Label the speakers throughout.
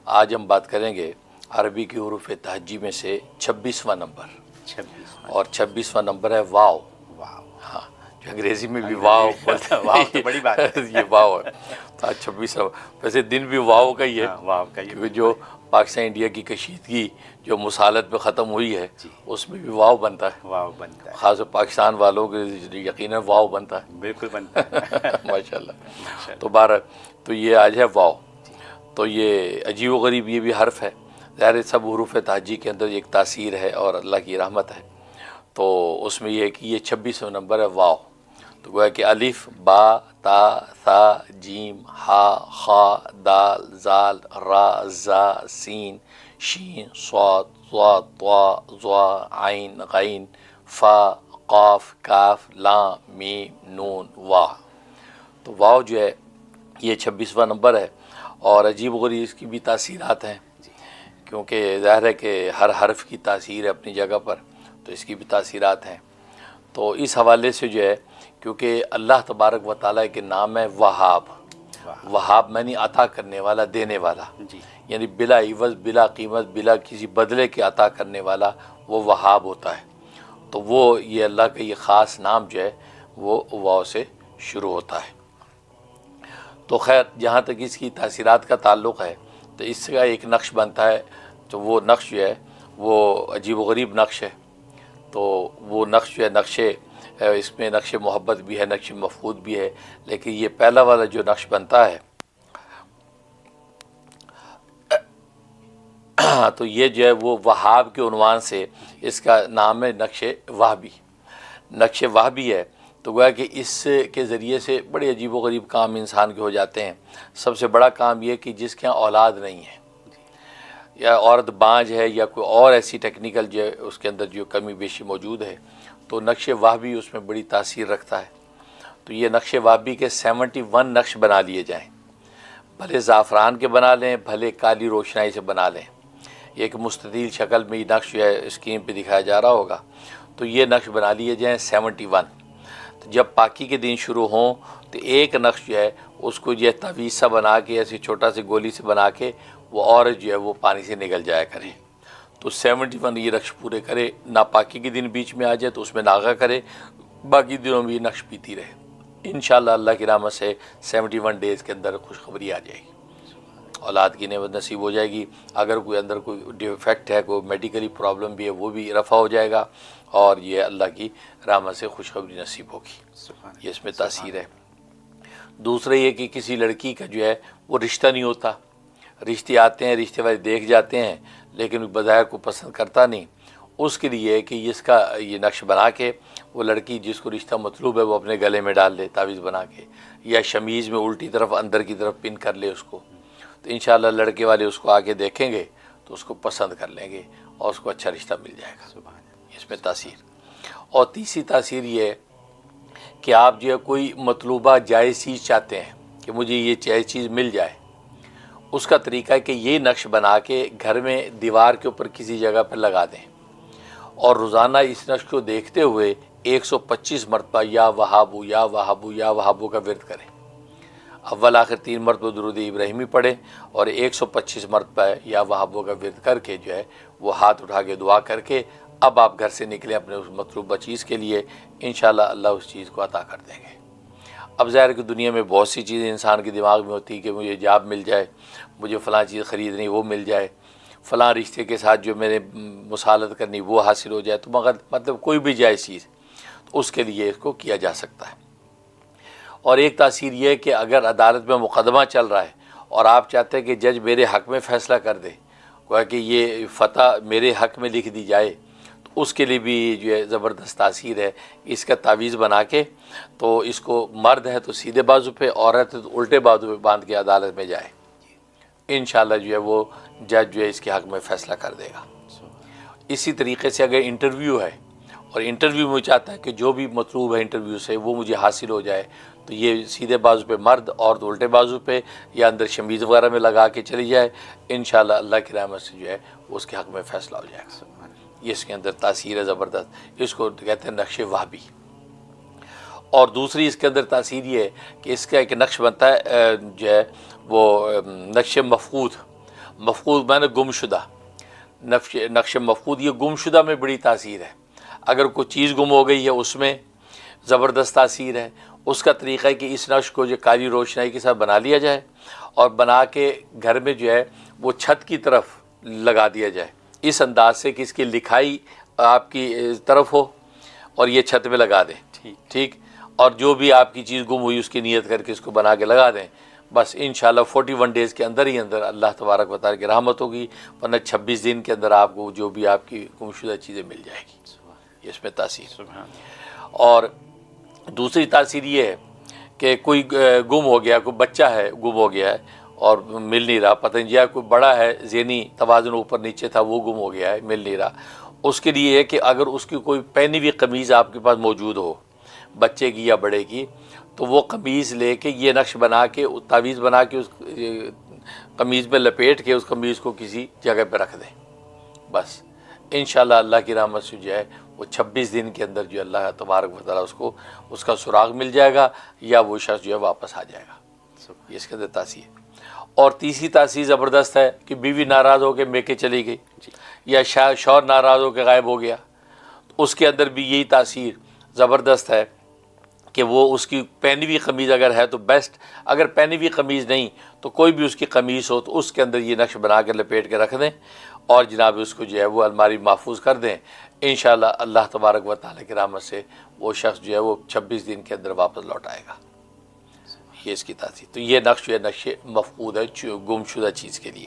Speaker 1: آج ہم بات کریں گے عربی کی حروف تہجی میں سے 26واں نمبر،
Speaker 2: 26
Speaker 1: اور 26واں نمبر ہے واو۔
Speaker 2: واو،
Speaker 1: ہاں، جو انگریزی میں بھی واو بولتے ہیں،
Speaker 2: واو تو بڑی بات ہے۔
Speaker 1: یہ واو ہے۔ تو آج 26واں، ویسے دن بھی واو کا ہی ہے،
Speaker 2: واو کا یہ
Speaker 1: کیونکہ جو پاکستان انڈیا کی کشیدگی جو مسالت پہ ختم ہوئی ہے
Speaker 2: جی،
Speaker 1: اس میں بھی واو بنتا ہے،
Speaker 2: واو بنتا ہے،
Speaker 1: خاص طور پاکستان والوں کے یقیناً واو بنتا ہے۔
Speaker 2: بالکل بنتا ہے۔
Speaker 1: ماشاءاللہ۔
Speaker 2: ماشاء
Speaker 1: تو
Speaker 2: اللہ۔
Speaker 1: تو یہ آج ہے واو۔
Speaker 2: جی،
Speaker 1: تو یہ عجیب و غریب یہ بھی حرف ہے، ظاہر ہے سب حروف تہجی کے اندر ایک تاثیر ہے اور اللہ کی رحمت ہے۔ تو اس میں یہ ہے کہ یہ 26واں نمبر ہے واو۔ تو گویا کہ الف، با، تا، ثا، جیم، ہا، خا، دال، زال، را، زا، سین، شین، صاد، ضا، طا، ظا، عین، غین، فا، قاف، کاف، لام، میم، نون، وا۔ تو واو جو ہے یہ 26واں نمبر ہے، اور عجیب و غریب اس کی بھی تاثیرات ہیں، کیونکہ ظاہر ہے کہ ہر حرف کی تاثیر ہے اپنی جگہ پر، تو اس کی بھی تاثیرات ہیں۔ تو اس حوالے سے جو ہے، کیونکہ اللہ تبارک و تعالیٰ کے نام ہے وہاب۔ وہاب معنی عطا کرنے والا، دینے والا،
Speaker 2: جی،
Speaker 1: یعنی بلا عوض، بلا قیمت، بلا کسی بدلے کے عطا کرنے والا وہ وہاب ہوتا ہے۔ تو وہ یہ اللہ کا یہ خاص نام جو ہے وہ واو سے شروع ہوتا ہے۔ تو خیر، جہاں تک اس کی تاثیرات کا تعلق ہے تو اس کا ایک نقش بنتا ہے، تو وہ نقش جو ہے وہ عجیب و غریب نقش ہے۔ تو وہ نقش جو ہے اس میں نقش محبت بھی ہے، نقش مفقود بھی ہے، لیکن یہ پہلا والا جو نقش بنتا ہے تو یہ جو ہے وہ وہاب کے عنوان سے اس کا نام ہے نقش وہبی۔ نقش وہبی ہے تو گویا کہ اس کے ذریعے سے بڑے عجیب و غریب کام انسان کے ہو جاتے ہیں۔ سب سے بڑا کام یہ کہ جس کے یہاں اولاد نہیں ہے، یا عورت بانج ہے، یا کوئی اور ایسی ٹیکنیکل جو ہے اس کے اندر جو کمی بیشی موجود ہے، تو نقش وہبی اس میں بڑی تاثیر رکھتا ہے۔ تو یہ نقش وہبی کے 71 نقش بنا لیے جائیں، بھلے زعفران کے بنا لیں، بھلے کالی روشنائی سے بنا لیں۔ ایک مستطیل شکل میں یہ نقش جو ہے اسکرین پہ دکھایا جا رہا ہوگا، تو یہ نقش بنا لیے جائیں 71۔ تو جب پاکی کے دن شروع ہوں تو ایک نقش جو ہے اس کو جو ہے تعویذ سا بنا کے، ایسے چھوٹا سے گولی سے بنا کے وہ عورت جو ہے وہ پانی سے نکل جایا کرے۔ تو 71 یہ نقش پورے کرے، ناپاکی کے دن بیچ میں آ جائے تو اس میں ناغہ کرے، باقی دنوں میں یہ نقش پیتی رہے۔ انشاءاللہ اللہ کی رحمت سے 71 ڈیز کے اندر خوشخبری آ جائے گی، اولاد کی نعمت نصیب ہو جائے گی۔ اگر کوئی اندر کوئی ڈیفیکٹ ہے، کوئی میڈیکلی پرابلم بھی ہے، وہ بھی رفع ہو جائے گا، اور یہ اللہ کی رحمت سے خوشخبری نصیب ہوگی۔ یہ اس میں تاثیر ہے۔ دوسرا یہ کہ کسی لڑکی کا جو ہے وہ رشتہ نہیں ہوتا، رشتے آتے ہیں، رشتے والے دیکھ جاتے ہیں، لیکن بظاہر کو پسند کرتا نہیں، اس کے لیے کہ اس کا یہ نقش بنا کے وہ لڑکی جس کو رشتہ مطلوب ہے وہ اپنے گلے میں ڈال لے تعویذ بنا کے، یا شمیز میں الٹی طرف اندر کی طرف پن کر لے اس کو، تو انشاءاللہ لڑکے والے اس کو آگے دیکھیں گے تو اس کو پسند کر لیں گے اور اس کو اچھا رشتہ مل جائے گا۔ اس میں تاثیر۔ اور تیسری تاثیر یہ ہے کہ آپ جو ہے کوئی مطلوبہ جائز چیز چاہتے ہیں کہ مجھے یہ جائز چیز مل جائے، اس کا طریقہ ہے کہ یہ نقش بنا کے گھر میں دیوار کے اوپر کسی جگہ پر لگا دیں، اور روزانہ اس نقش کو دیکھتے ہوئے 125 مرتبہ یا وہابو یا وہابو یا وہابو کا ورد کریں۔ اول آخر 3 مرتبہ درود ابراہیمی پڑھیں، اور 125 مرتبہ یا وہابو کا ورد کر کے جو ہے وہ ہاتھ اٹھا کے دعا کر کے اب آپ گھر سے نکلیں اپنے اس مطلوبہ چیز کے لیے، انشاءاللہ اللہ اس چیز کو عطا کر دیں گے۔ اب ظاہر کہ دنیا میں بہت سی چیزیں انسان کے دماغ میں ہوتی کہ مجھے جاب مل جائے، مجھے فلاں چیز خریدنی وہ مل جائے، فلاں رشتے کے ساتھ جو میں نے مسالت کرنی وہ حاصل ہو جائے، تو مگر مطلب کوئی بھی جائز چیز، تو اس کے لیے اس کو کیا جا سکتا ہے۔ اور ایک تاثیر یہ ہے کہ اگر عدالت میں مقدمہ چل رہا ہے اور آپ چاہتے ہیں کہ جج میرے حق میں فیصلہ کر دے، گویا کہ یہ فتح میرے حق میں لکھ دی جائے، تو اس کے لیے بھی جو ہے زبردست تاثیر ہے۔ اس کا تعویذ بنا کے تو اس کو مرد ہے تو سیدھے بازو پہ، عورت ہے تو الٹے بازو پہ باندھ کے عدالت میں جائے، انشاءاللہ جو ہے وہ جج جو ہے اس کے حق میں فیصلہ کر دے گا۔ اسی طریقے سے اگر انٹرویو ہے اور انٹرویو میں چاہتا ہے کہ جو بھی مطلوب ہے انٹرویو سے وہ مجھے حاصل ہو جائے، تو یہ سیدھے بازو پہ مرد اور الٹے بازو پہ یا اندر شمیز وغیرہ میں لگا کے چلی جائے، انشاءاللہ اللہ کی رحمت سے جو ہے اس کے حق میں فیصلہ ہو جائے گا۔ یہ اس کے اندر تاثیر ہے زبردست، اس کو کہتے ہیں نقش وہبی۔ اور دوسری اس کے اندر تاثیر یہ ہے کہ اس کا ایک نقش بنتا ہے جو ہے وہ نقش مفقود۔ مفقود معنی گمشدہ، نقش مفقود یہ گمشدہ میں بڑی تاثیر ہے. اگر کوئی چیز گم ہو گئی ہے اس میں زبردست تاثیر ہے. اس کا طریقہ ہے کہ اس نقش کو جو کالی روشنائی کے ساتھ بنا لیا جائے اور بنا کے گھر میں جو ہے وہ چھت کی طرف لگا دیا جائے اس انداز سے کہ اس کی لکھائی آپ کی طرف ہو اور یہ چھت میں لگا دیں. ٹھیک. اور جو بھی آپ کی چیز گم ہوئی اس کی نیت کر کے اس کو بنا کے لگا دیں. بس انشاءاللہ 41 ڈیز کے اندر ہی اندر اللہ تبارک و تعالیٰ کی رحمت ہوگی، ورنہ 26 دن کے اندر آپ کو جو بھی آپ کی گمشدہ چیزیں مل جائے گی. اس میں تاثیر. اور دوسری تاثیر یہ ہے کہ کوئی گم ہو گیا، کوئی بچہ ہے گم ہو گیا ہے اور مل نہیں رہا، پتہ نہیں یا کوئی بڑا ہے ذہنی توازن اوپر نیچے تھا وہ گم ہو گیا ہے مل نہیں رہا. اس کے لیے ہے کہ اگر اس کی کوئی پہنی ہوئی قمیض آپ کے پاس موجود ہو بچے کی یا بڑے کی، تو وہ قمیض لے کے یہ نقش بنا کے تعویذ بنا کے اس قمیض میں لپیٹ کے اس قمیض کو کسی جگہ پہ رکھ دیں. بس انشاءاللہ اللہ کی رحمت سے جو ہے وہ 26 دن کے اندر جو اللہ تبارک و تعالیٰ اس کو اس کا سراغ مل جائے گا یا وہ شخص جو ہے واپس آ جائے گا. یہ اس کے اندر تاثیر. اور تیسری تاثیر زبردست ہے کہ بیوی ناراض ہو کے میکے چلی گئی یا شوہر ناراض ہو کے غائب ہو گیا، اس کے اندر بھی یہی تاثیر زبردست ہے کہ وہ اس کی پہنی ہوئی قمیض اگر ہے تو بیسٹ، اگر پہنی ہوئی قمیض نہیں تو کوئی بھی اس کی قمیض ہو تو اس کے اندر یہ نقش بنا کے لپیٹ کے رکھ دیں اور جناب اس کو جو ہے وہ الماری محفوظ کر دیں. انشاءاللہ اللہ تبارک و تعالیٰ کی رحمت سے وہ شخص جو ہے وہ 26 دن کے اندر واپس لوٹ آئے گا. یہ اس کی تاثیر. تو یہ نقش جو ہے نقش مفقود ہے گم شدہ چیز کے لیے.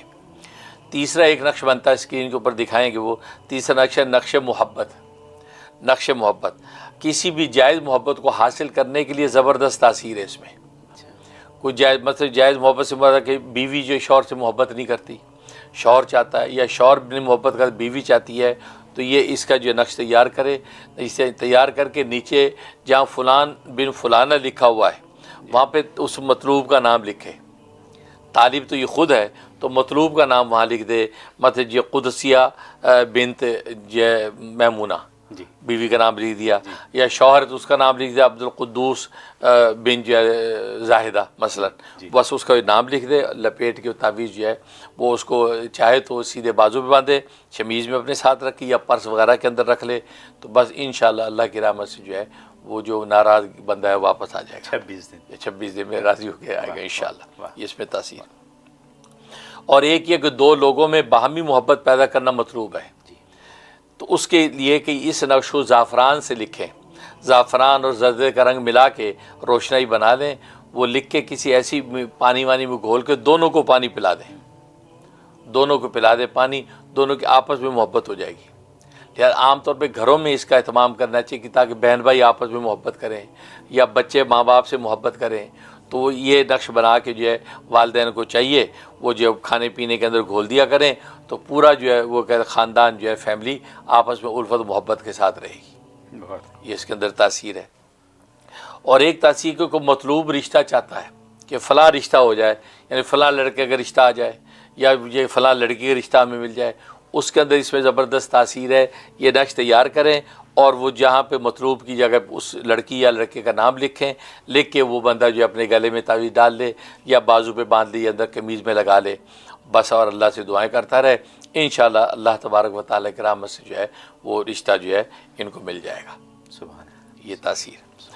Speaker 1: تیسرا ایک نقش بنتا ہے اسکرین کے اوپر دکھائیں گے، وہ تیسرا نقش ہے نقش محبت. نقش محبت کسی بھی جائز محبت کو حاصل کرنے کے لیے زبردست تاثیر ہے اس میں. کوئی جائز مطلب جائز محبت سے مراد کہ بیوی جو شوہر سے محبت نہیں کرتی، شوہر چاہتا ہے یا شوہر نے محبت کر بیوی چاہتی ہے، تو یہ اس کا جو نقش تیار کرے. اسے تیار کر کے نیچے جہاں فلان بن فلانہ لکھا ہوا ہے وہاں پہ اس مطلوب کا نام لکھے. طالب تو یہ خود ہے تو مطلوب کا نام وہاں لکھ دے. مطلب یہ قدسیہ بنت میمونہ بیوی کا نام لکھ دیا، یا شوہر تو اس کا نام لکھ دیا عبد القدوس بن زاہدہ مثلا. بس اس کا نام لکھ دے لپیٹ کے تعویذ جو ہے وہ اس کو چاہے تو سیدھے بازو پہ باندھے، شمیز میں اپنے ساتھ رکھے یا پرس وغیرہ کے اندر رکھ لے. تو بس انشاءاللہ اللہ کی رحمت سے جو ہے وہ جو ناراض بندہ ہے واپس آ جائے گا. 26 دن میں راضی ہو کے آئے گا انشاءاللہ. یہ اس میں تاثیر. اور ایک یہ کہ دو لوگوں میں باہمی محبت پیدا کرنا مطلوب ہے، تو اس کے لیے کہ اس نقش کو زعفران سے لکھیں، زعفران اور زردے کا رنگ ملا کے روشنائی بنا لیں. وہ لکھ کے کسی ایسی پانی وانی میں گھول کے دونوں کو پانی پلا دیں، دونوں کو پلا دیں پانی، دونوں کی آپس میں محبت ہو جائے گی. لہٰذا عام طور پہ گھروں میں اس کا اہتمام کرنا چاہیے کہ تاکہ بہن بھائی آپس میں محبت کریں یا بچے ماں باپ سے محبت کریں. تو وہ یہ نقش بنا کے جو ہے والدین کو چاہیے وہ جو کھانے پینے کے اندر گھول دیا کریں، تو پورا جو ہے وہ خاندان جو ہے فیملی آپس میں الفت و محبت کے ساتھ رہے گی. یہ اس کے اندر تاثیر ہے. اور ایک تاثیر کو کوئی مطلوب رشتہ چاہتا ہے کہ فلاں رشتہ ہو جائے، یعنی فلاں لڑکے کا رشتہ آ جائے یا یہ فلاں لڑکی کا رشتہ ہمیں مل جائے، اس کے اندر اس میں زبردست تاثیر ہے. یہ نقش تیار کریں اور وہ جہاں پہ مطلوب کی جگہ اس لڑکی یا لڑکے کا نام لکھیں، لکھ کے وہ بندہ جو اپنے گلے میں تعویذ ڈال لے یا بازو پہ باندھ لے یا اندر قمیض میں لگا لے بس، اور اللہ سے دعائیں کرتا رہے. انشاءاللہ اللہ تبارک و تعالیٰ کی رحمت سے جو ہے وہ رشتہ جو ہے ان کو مل جائے گا.
Speaker 2: سبحان.
Speaker 1: یہ تاثیر.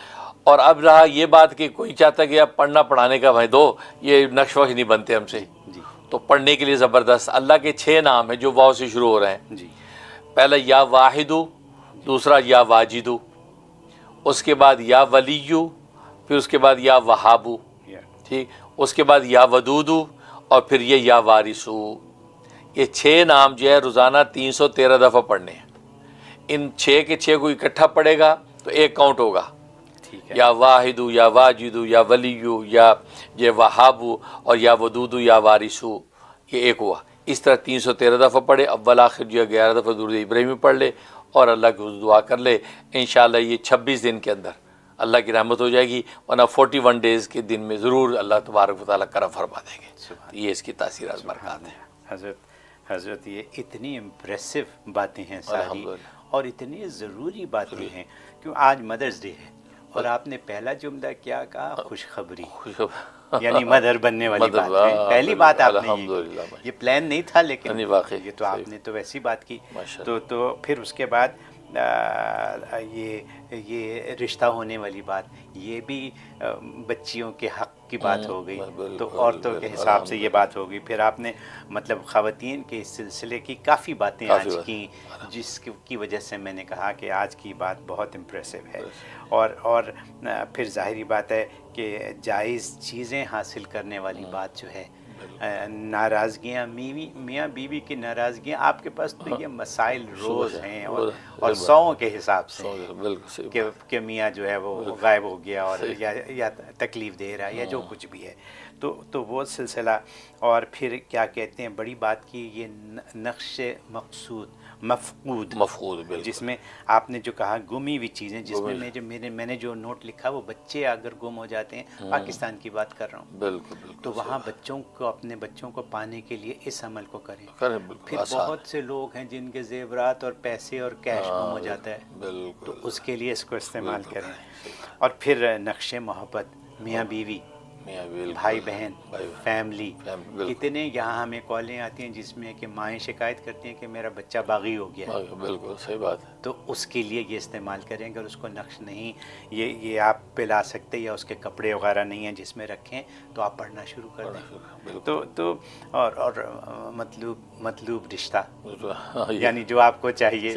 Speaker 1: اور اب رہا یہ بات کہ کوئی چاہتا ہے کہ اب پڑھنا پڑھانے کا بھائی دو، یہ نقش وقش نہیں بنتے ہم سے، تو پڑھنے کے لیے زبردست اللہ کے 6 نام ہیں جو واو سے شروع ہو رہے ہیں. پہلا یا واحدو، دوسرا یا واجدو، اس کے بعد یا ولیو، پھر اس کے بعد یا وہابو، ٹھیک، اس کے بعد یا ودودو، اور پھر یہ یا وارثو. یہ 6 نام جو ہے روزانہ 313 دفعہ پڑھنے ہیں. ان 6 کے 6 کو اکٹھا پڑھے گا تو ایک کاؤنٹ ہوگا، یا واحدو یا واجدو یا ولیو یا یہ وہابو اور یا ودودو یا وارثو، یہ ایک ہوا. اس طرح 313 دفعہ پڑھے. اول آخر جو ہے 11 دفعہ درود ابراہیمی پڑھ لے اور اللہ کی حضور دعا کر لے. انشاءاللہ یہ 26 دن کے اندر اللہ کی رحمت ہو جائے گی، ورنہ 41 ڈیز کے دن میں ضرور اللہ تبارک و تعالیٰ کرم فرما دیں گے. یہ اس کی تاثیرات برکات ہیں.
Speaker 2: حضرت یہ اتنی امپریسو باتیں ہیں ساری اور اتنی ضروری باتیں ہیں، کیوں آج مدرس ڈے ہے اور آپ نے پہلا جملہ کیا کہا؟ خوشخبری. یعنی مدر بننے والی بات ہے، پہلی بات آپ نے یہ پلان نہیں تھا، لیکن یہ تو آپ نے تو ویسی بات کی. تو پھر اس کے بعد یہ رشتہ ہونے والی بات، یہ بھی بچیوں کے حق کی بات ہو گئی، تو عورتوں کے حساب سے یہ بات ہو گئی. پھر آپ نے مطلب خواتین کے اس سلسلے کی کافی باتیں آج کی، جس کی وجہ سے میں نے کہا کہ آج کی بات بہت امپریسو ہے. اور پھر ظاہری بات ہے کہ جائز چیزیں حاصل کرنے والی بات جو ہے، ناراضگیاں میاں بیوی کی ناراضگیاں، آپ کے پاس تو یہ مسائل روز ہیں اور سوؤں کے حساب سے کہ میاں جو ہے وہ غائب ہو گیا اور یا تکلیف دے رہا ہے یا جو کچھ بھی ہے، تو وہ سلسلہ. اور پھر کیا کہتے ہیں، بڑی بات کی یہ نقش مقصود مفقود، جس میں آپ نے جو کہا گمی ہوئی چیزیں، جس میں میں نے جو نوٹ لکھا وہ بچے اگر گم ہو جاتے ہیں، پاکستان کی بات کر رہا ہوں، تو وہاں بچوں کو، اپنے بچوں کو پانے کے لیے اس عمل کو کریں. پھر بہت سے لوگ ہیں جن کے زیورات اور پیسے اور کیش گم ہو جاتا ہے، تو اس کے لیے اس کو استعمال کریں. اور پھر نقش محبت، میاں بیوی، بھائی بہن، فیملی، کتنے یہاں ہمیں کالیں آتی ہیں جس میں کہ مائیں شکایت کرتی ہیں کہ میرا بچہ باغی ہو گیا.
Speaker 1: بالکل صحیح بات ہے.
Speaker 2: تو اس کے لیے یہ استعمال کریں. اگر اس کو نقش نہیں یہ آپ پلا سکتے یا اس کے کپڑے وغیرہ نہیں ہیں جس میں رکھیں، تو آپ پڑھنا شروع کر دیں. تو اور مطلوب رشتہ، یعنی جو آپ کو چاہیے،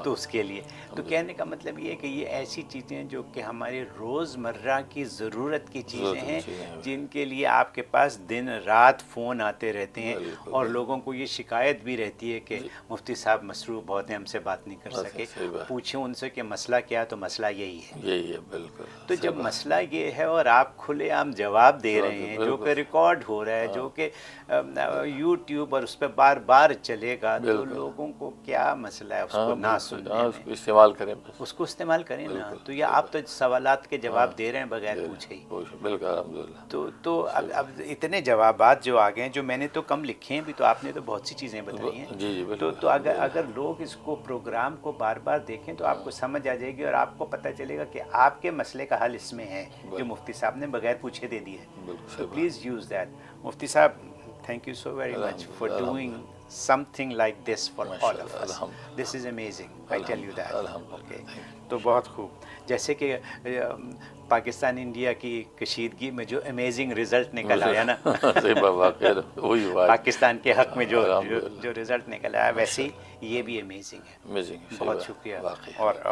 Speaker 2: تو اس کے لیے تو کہنے کا مطلب یہ ہے کہ یہ ایسی چیزیں جو کہ ہمارے روز مرہ کی ضرورت کی چیزیں ہیں، جن کے لیے آپ کے پاس دن رات فون آتے رہتے ہیں، اور لوگوں کو یہ شکایت بھی رہتی ہے کہ مفتی صاحب مصروف بہت ہیں، ہم سے بات نہیں کر سکے. پوچھیں ان سے کہ مسئلہ کیا، تو مسئلہ یہی ہے.
Speaker 1: بالکل.
Speaker 2: تو جب مسئلہ یہ ہے اور آپ کھلے عام جواب دے رہے ہیں، جو کہ ریکارڈ ہو رہا ہے، جو کہ یوٹیوب اور اس پہ بار بار چلے گا، تو لوگوں کو کیا مسئلہ ہے اس کو نہ سننے میں؟
Speaker 1: اس کو استعمال کریں،
Speaker 2: اس کو استعمال کریں نا. تو یہ آپ تو سوالات کے جواب دے رہے ہیں بغیر پوچھے ہی.
Speaker 1: بالکل الحمدللہ.
Speaker 2: تو اب اتنے جوابات جو آ گئے ہیں، جو میں نے تو کم لکھے ہیں بھی، تو آپ نے تو بہت سی چیزیں بتائی ہیں. تو اگر لوگ اس کو پروگرام کو بار بار دیکھیں تو آپ کو سمجھ آ جائے گی، اور آپ کو پتہ چلے گا کہ آپ کے مسئلے کا حل اس میں ہے جو مفتی صاحب نے بغیر پوچھے دے دی ہے. تو پلیز یوز دیٹ. مفتی صاحب، thank you so very much for doing something like this for all of us. This is amazing, I tell you that. Okay. تو بہت خوب. جیسے کہ پاکستان انڈیا کی کشیدگی میں جو امیزنگ رزلٹ نکل آیا نا، پاکستان کے حق میں جو رزلٹ نکل آیا، ویسے ہی یہ بھی امیزنگ ہے. بہت شکریہ. اور